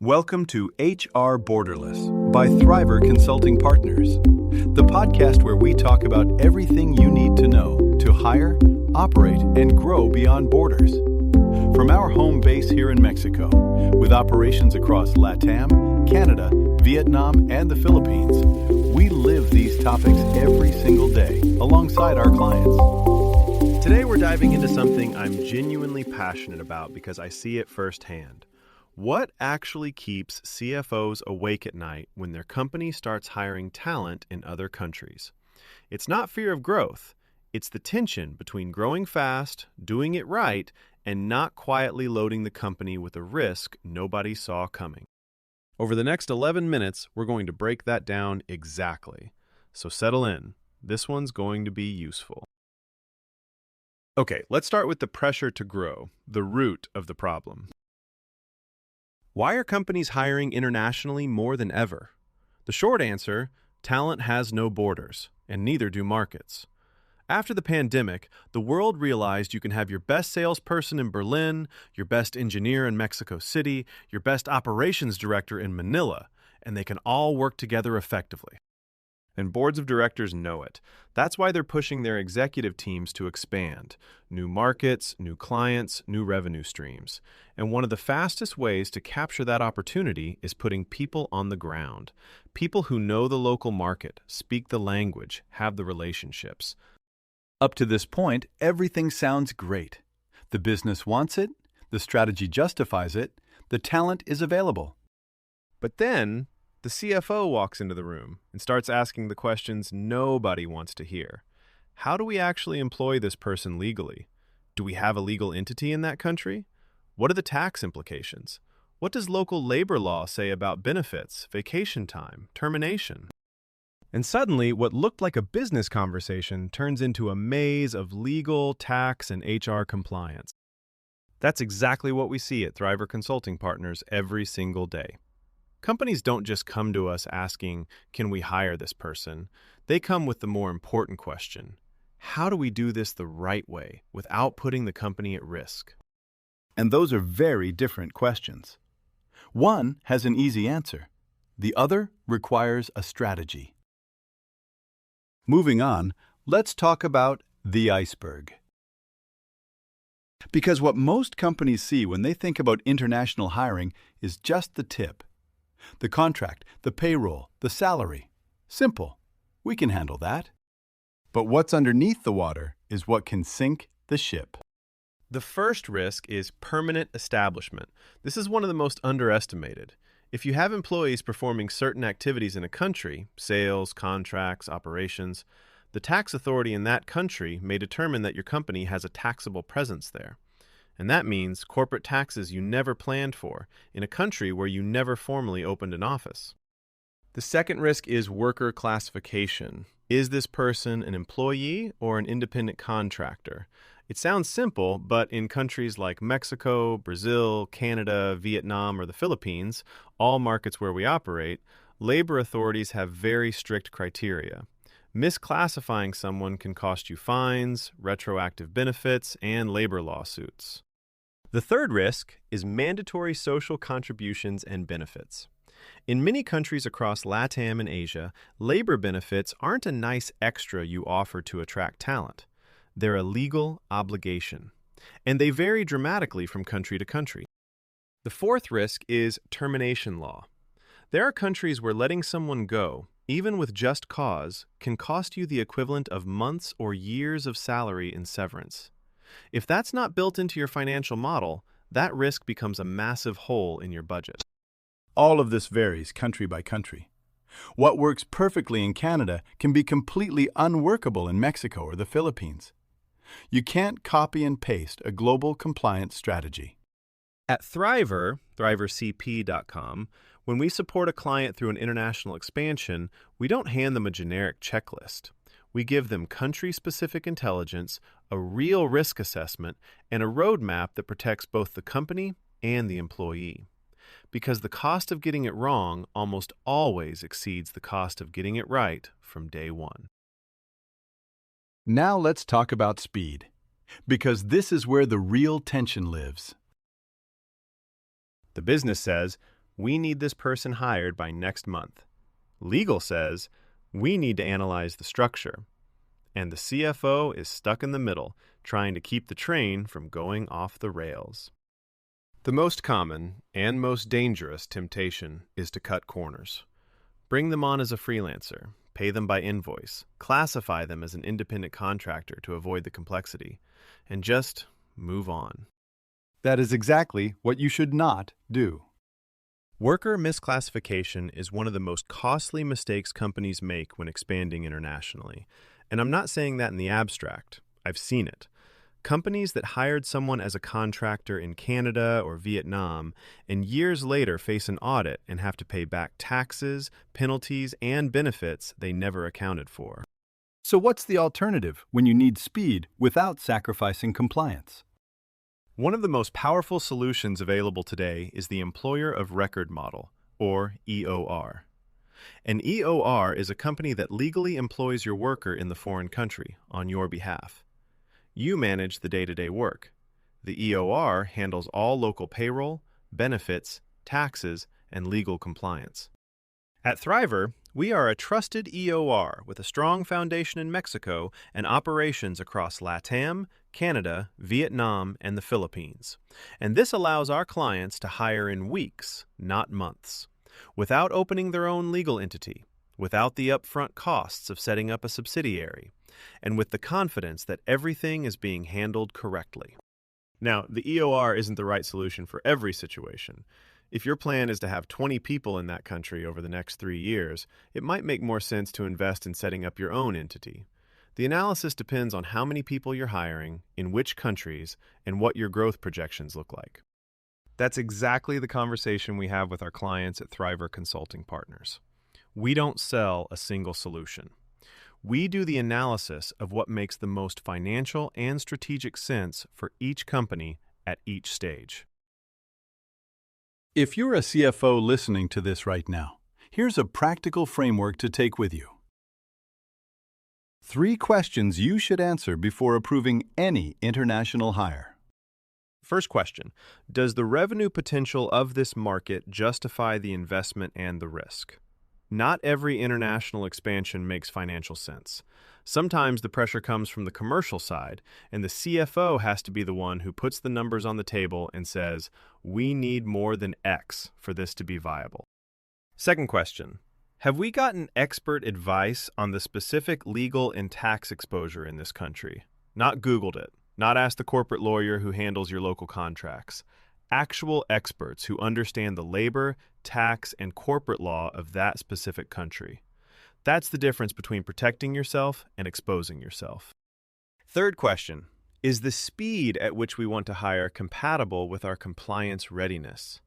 Welcome to HR Borderless by Thriver Consulting Partners, the podcast where we talk about everything you need to know to hire, operate, and grow beyond borders. From our home base here in Mexico, with operations across LATAM, Canada, Vietnam, and the Philippines, we live these topics every single day alongside our clients. Today we're diving into something I'm genuinely passionate about because I see it firsthand. What actually keeps CFOs awake at night when their company starts hiring talent in other countries? It's not fear of growth. It's the tension between growing fast, doing it right, and not quietly loading the company with a risk nobody saw coming. Over the next 11 minutes, we're going to break that down exactly. So settle in. This one's going to be useful. Okay, let's start with the pressure to grow, the root of the problem. Why are companies hiring internationally more than ever? The short answer, talent has no borders, and neither do markets. After the pandemic, the world realized you can have your best salesperson in Berlin, your best engineer in Mexico City, your best operations director in Manila, and they can all work together effectively. And boards of directors know it. That's why they're pushing their executive teams to expand. New markets, new clients, new revenue streams. And one of the fastest ways to capture that opportunity is putting people on the ground. People who know the local market, speak the language, have the relationships. Up to this point, everything sounds great. The business wants it, the strategy justifies it, the talent is available. But then, the CFO walks into the room and starts asking the questions nobody wants to hear. How do we actually employ this person legally? Do we have a legal entity in that country? What are the tax implications? What does local labor law say about benefits, vacation time, termination? And suddenly, what looked like a business conversation turns into a maze of legal, tax, and HR compliance. That's exactly what we see at Thriver Consulting Partners every single day. Companies don't just come to us asking, can we hire this person? They come with the more important question. How do we do this the right way without putting the company at risk? And those are very different questions. One has an easy answer. The other requires a strategy. Moving on, let's talk about the iceberg. Because what most companies see when they think about international hiring is just the tip. The contract, the payroll, the salary. Simple. We can handle that. But what's underneath the water is what can sink the ship. The first risk is permanent establishment. This is one of the most underestimated. If you have employees performing certain activities in a country, sales, contracts, operations, the tax authority in that country may determine that your company has a taxable presence there. And that means corporate taxes you never planned for in a country where you never formally opened an office. The second risk is worker classification. Is this person an employee or an independent contractor? It sounds simple, but in countries like Mexico, Brazil, Canada, Vietnam, or the Philippines, all markets where we operate, labor authorities have very strict criteria. Misclassifying someone can cost you fines, retroactive benefits, and labor lawsuits. The third risk is mandatory social contributions and benefits. In many countries across LATAM and Asia, labor benefits aren't a nice extra you offer to attract talent. They're a legal obligation, and they vary dramatically from country to country. The fourth risk is termination law. There are countries where letting someone go, even with just cause, can cost you the equivalent of months or years of salary in severance. If that's not built into your financial model, that risk becomes a massive hole in your budget. All of this varies country by country. What works perfectly in Canada can be completely unworkable in Mexico or the Philippines. You can't copy and paste a global compliance strategy. At Thriver, thrivercp.com, when we support a client through an international expansion, we don't hand them a generic checklist. We give them country-specific intelligence, a real risk assessment, and a roadmap that protects both the company and the employee. Because the cost of getting it wrong almost always exceeds the cost of getting it right from day one. Now let's talk about speed, because this is where the real tension lives. The business says, we need this person hired by next month. Legal says, we need to analyze the structure. And the CFO is stuck in the middle, trying to keep the train from going off the rails. The most common and most dangerous temptation is to cut corners. Bring them on as a freelancer, pay them by invoice, classify them as an independent contractor to avoid the complexity, and just move on. That is exactly what you should not do. Worker misclassification is one of the most costly mistakes companies make when expanding internationally. And I'm not saying that in the abstract. I've seen it. Companies that hired someone as a contractor in Canada or Vietnam and years later face an audit and have to pay back taxes, penalties, and benefits they never accounted for. So what's the alternative when you need speed without sacrificing compliance? One of the most powerful solutions available today is the Employer of Record model, or EOR. An EOR is a company that legally employs your worker in the foreign country on your behalf. You manage the day-to-day work. The EOR handles all local payroll, benefits, taxes, and legal compliance. At Thriver, we are a trusted EOR with a strong foundation in Mexico and operations across LATAM, Canada, Vietnam, and the Philippines. And this allows our clients to hire in weeks, not months, without opening their own legal entity, without the upfront costs of setting up a subsidiary, and with the confidence that everything is being handled correctly. Now, the EOR isn't the right solution for every situation. If your plan is to have 20 people in that country over the next 3 years, it might make more sense to invest in setting up your own entity. The analysis depends on how many people you're hiring, in which countries, and what your growth projections look like. That's exactly the conversation we have with our clients at Thriver Consulting Partners. We don't sell a single solution. We do the analysis of what makes the most financial and strategic sense for each company at each stage. If you're a CFO listening to this right now, here's a practical framework to take with you. 3 questions you should answer before approving any international hire. First question, does the revenue potential of this market justify the investment and the risk? Not every international expansion makes financial sense. Sometimes the pressure comes from the commercial side, and the CFO has to be the one who puts the numbers on the table and says, we need more than X for this to be viable. Second question, have we gotten expert advice on the specific legal and tax exposure in this country? Not Googled it, not asked the corporate lawyer who handles your local contracts. Actual experts who understand the labor, tax, and corporate law of that specific country. That's the difference between protecting yourself and exposing yourself. Third question, is the speed at which we want to hire compatible with our compliance readiness?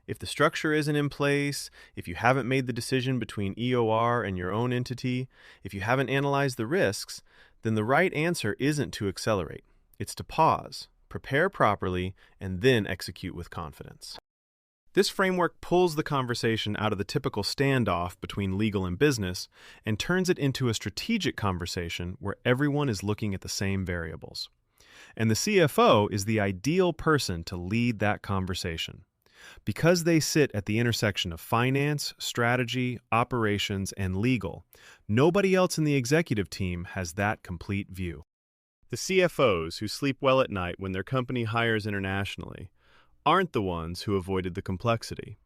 If the structure isn't in place, if you haven't made the decision between EOR and your own entity, if you haven't analyzed the risks, then the right answer isn't to accelerate. It's to pause, prepare properly, and then execute with confidence. This framework pulls the conversation out of the typical standoff between legal and business and turns it into a strategic conversation where everyone is looking at the same variables. And the CFO is the ideal person to lead that conversation. Because they sit at the intersection of finance, strategy, operations, and legal, nobody else in the executive team has that complete view. The CFOs who sleep well at night when their company hires internationally aren't the ones who avoided the complexity.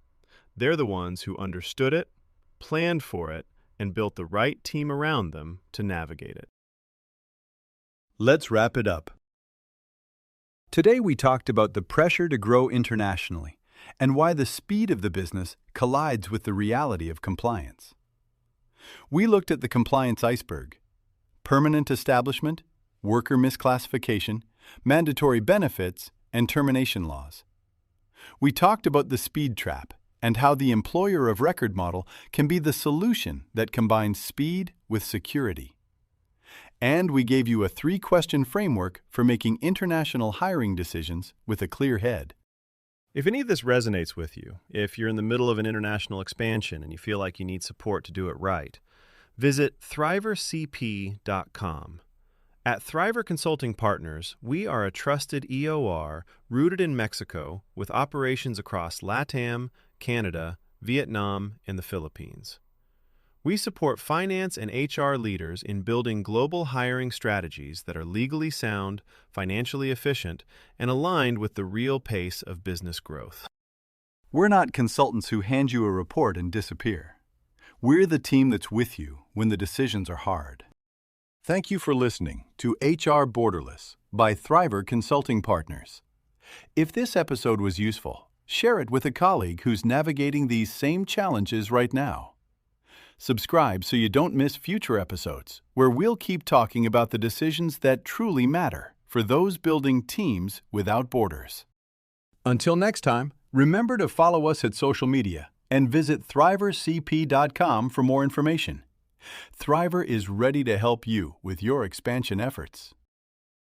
They're the ones who understood it, planned for it, and built the right team around them to navigate it. Let's wrap it up. Today we talked about the pressure to grow internationally and why the speed of the business collides with the reality of compliance. We looked at the compliance iceberg: permanent establishment, worker misclassification, mandatory benefits, and termination laws. We talked about the speed trap and how the employer of record model can be the solution that combines speed with security. And we gave you a 3-question framework for making international hiring decisions with a clear head. If any of this resonates with you, if you're in the middle of an international expansion and you feel like you need support to do it right, visit thrivercp.com. At Thriver Consulting Partners, we are a trusted EOR rooted in Mexico with operations across LATAM, Canada, Vietnam, and the Philippines. We support finance and HR leaders in building global hiring strategies that are legally sound, financially efficient, and aligned with the real pace of business growth. We're not consultants who hand you a report and disappear. We're the team that's with you when the decisions are hard. Thank you for listening to HR Borderless by Thriver Consulting Partners. If this episode was useful, share it with a colleague who's navigating these same challenges right now. Subscribe so you don't miss future episodes, where we'll keep talking about the decisions that truly matter for those building teams without borders. Until next time, remember to follow us at social media and visit thrivercp.com for more information. Thriver is ready to help you with your expansion efforts.